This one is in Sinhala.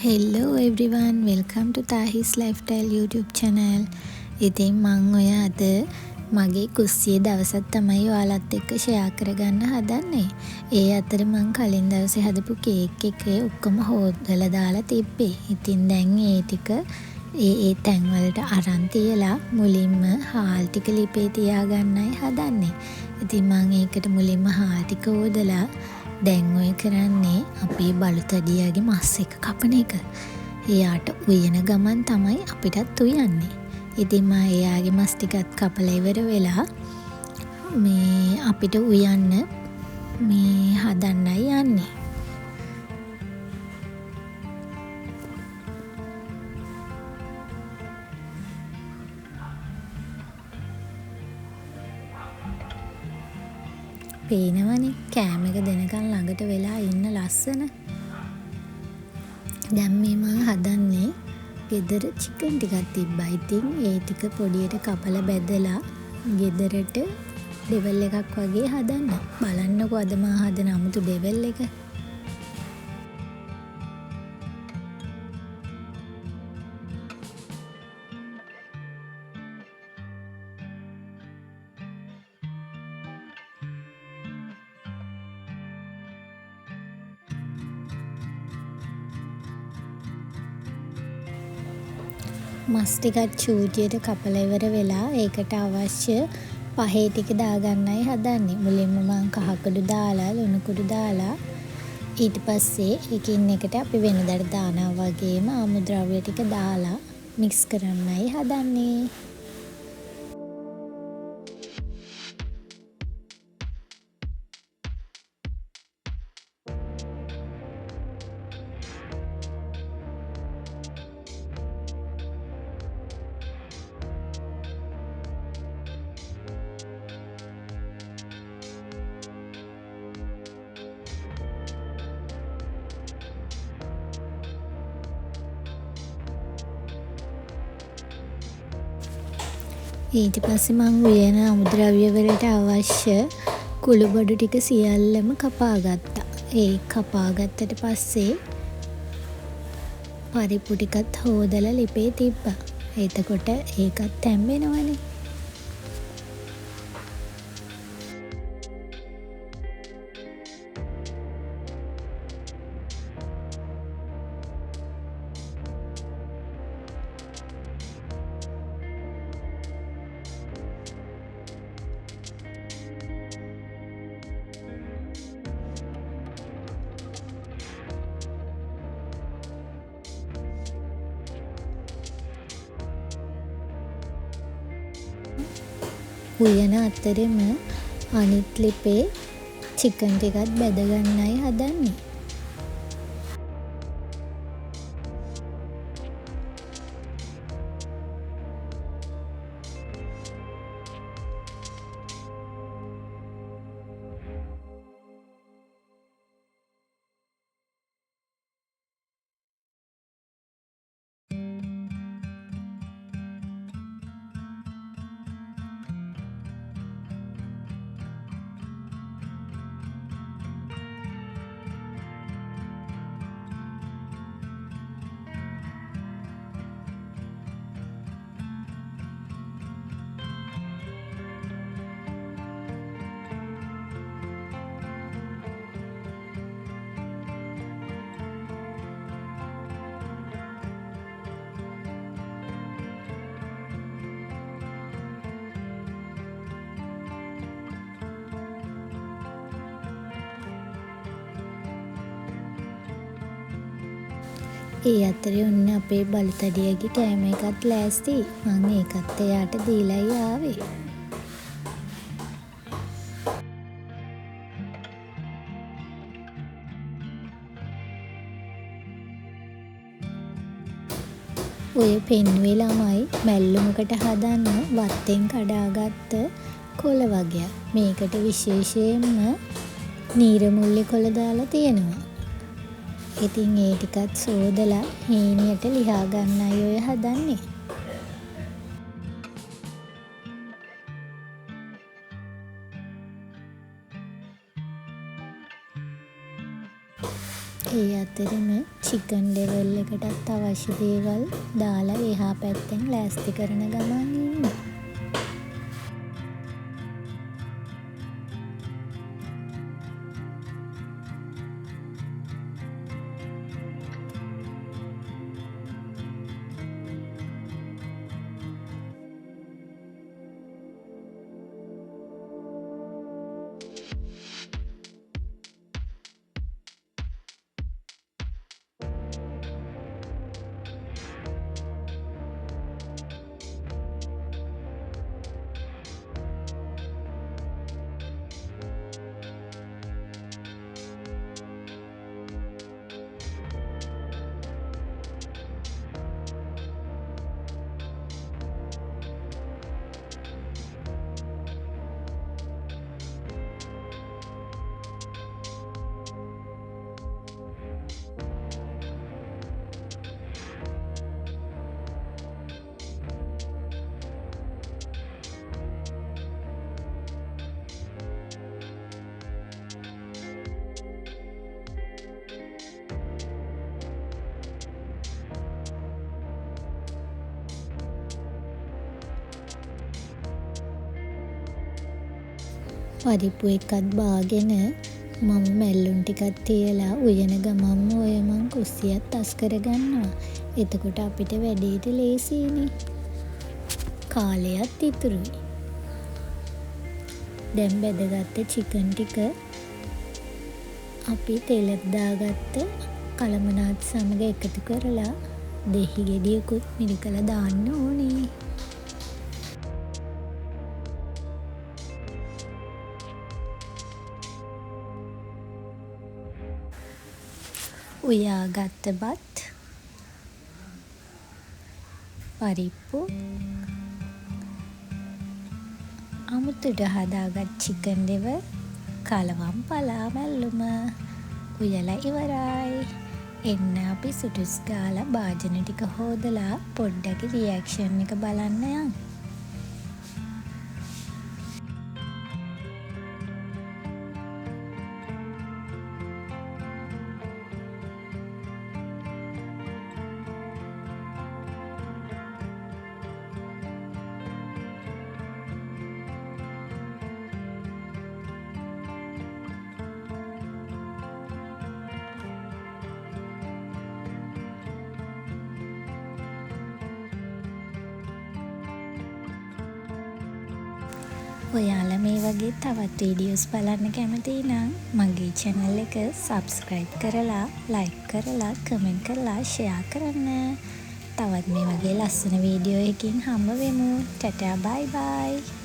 Hello everyone, welcome to Tahis Lifestyle YouTube channel. ඉතින් මම ඔය අද මගේ කුස්සියේ දවසක් තමයි ඔයාලත් එක්ක ෂෙයා කරගන්න හදන්නේ. ඒ අතර මම කලින් දවසේ හදපු කේක් එකේ ඔක්කොම හොදලා දාලා තිබ්බේ. ඉතින් දැන් ඒ ටික ඒ තැන් වලට අරන් තියලා මුලින්ම හාල් ටික ලිපේ තියාගන්නයි හදන්නේ. ඉතින් මම ඒකට මුලින්ම හාල් ටික හොදලා දැන් ඔය කරන්නේ අපේ බලුතඩියාගේ මස් එක කපන එක. එයාට උයන ගමන් තමයි අපිටත් උයන්නේ. ඉතින් මම එයාගේ මස් ටිකත් කපලා ඉවර වෙලා මේ අපිට උයන්න මේ හදන්නයි යන්නේ. පේනවනේ කෑම එක දෙනකන් ළඟට වෙලා ඉන්න ලස්සන. දැන් මේ මම හදන්නේ ගෙදර චිකන් ටිකක් තිබ්බා. ඉතින් ඒ ටික පොඩියට කපලා බෙදලා ගෙදරට ඩෙවල් එකක් වගේ හදන්න. බලන්නකෝ අද මම හදන අමුතු ඩෙවල් එක. මස් ටිකක් චූටියට කපලා ඉවර වෙලා ඒකට අවශ්‍ය පහේ ටික දාගන්නයි හදන්නේ. මුලින්ම මම කහකුඩු දාලා ලුණු කුඩු දාලා ඊට පස්සේ එකින් එකට අපි වෙනදාට දානවා වගේම ආමුද්‍රව්‍ය ටික දාලා මික්ස් කරන්නයි හදන්නේ. ඊට පස්සේ මම උයන අමුද්‍රව්‍ය වලට අවශ්‍ය කුළුබඩු ටික සියල්ලම කපා ගත්තා. ඒ කපා ගත්තට පස්සේ පරිප්පු ටිකත් හොදලා ලිපේ තිබ්බා. එතකොට ඒකත් තැම්බෙනවනේ. උයන අතරෙම අනිත් ලිපේ චිකන් ටිකත් බෙදගන්නයි හදන්නේ. ඒ අතරේ ඔන්න අපේ බලුතඩියගේ කෑම එකත් ලෑස්ති. මම ඒකත් එයාට දීලායි ආවේ. ඔය පෙන්නුවේ ළමයි මැල්ලුමකට හදන්න වත්තෙන් කඩාගත්ත කොළ වගයක්. මේකට විශේෂයෙන්ම නීරමුල්ලේ කොළ දාලා තියෙනවා. ඉතින් ඒ ටිකත් සෝදලා හීනියට ලිහා ගන්නයි ඔය හදන්නේ. ඒ අතරෙම චිකන් ලෙවල් එකටත් අවශ්‍ය දේවල් දාලා එහා පැත්තෙන් ලෑස්ති කරන ගමන් ඉන්නවා. පරිප්පු එකත් බාගෙන මම මැල්ලුම් ටිකක් තියලා උයන ගමන්ම ඔය මං කුස්සියත් අස් කරගන්නවා. එතකොට අපිට වැඩේට ලේසියිනේ. කාලයත් ඉතුරුයි. දැන් බෙදගත්ත චිකන් ටික අපි තෙලක් දාගත්ත කලමනාත් සමග එකතු කරලා දෙහි ගෙඩියකුත් මිරිකලා දාන්න ඕනේ. උයාගත්ත බත්, පරිප්පු, අමුතුට හදාගත් චිකන් liver, කලවම් පලා මැල්ලුම උයලා ඉවරයි. එන්න අපි සුටුස් ගාලා භාජන ටික හොදලා පොඩ්ඩක් රියැක්ෂන් එක බලන්න යමු. ඔයාලා මේ වගේ තවත් වීඩියෝස් බලන්න කැමති නම් මගේ channel එක subscribe කරලා, like කරලා, comment කරලා, share කරන්න. තවත් මේ වගේ ලස්සන වීඩියෝ එකකින් හම්බ වෙමු. Ta-ta bye bye.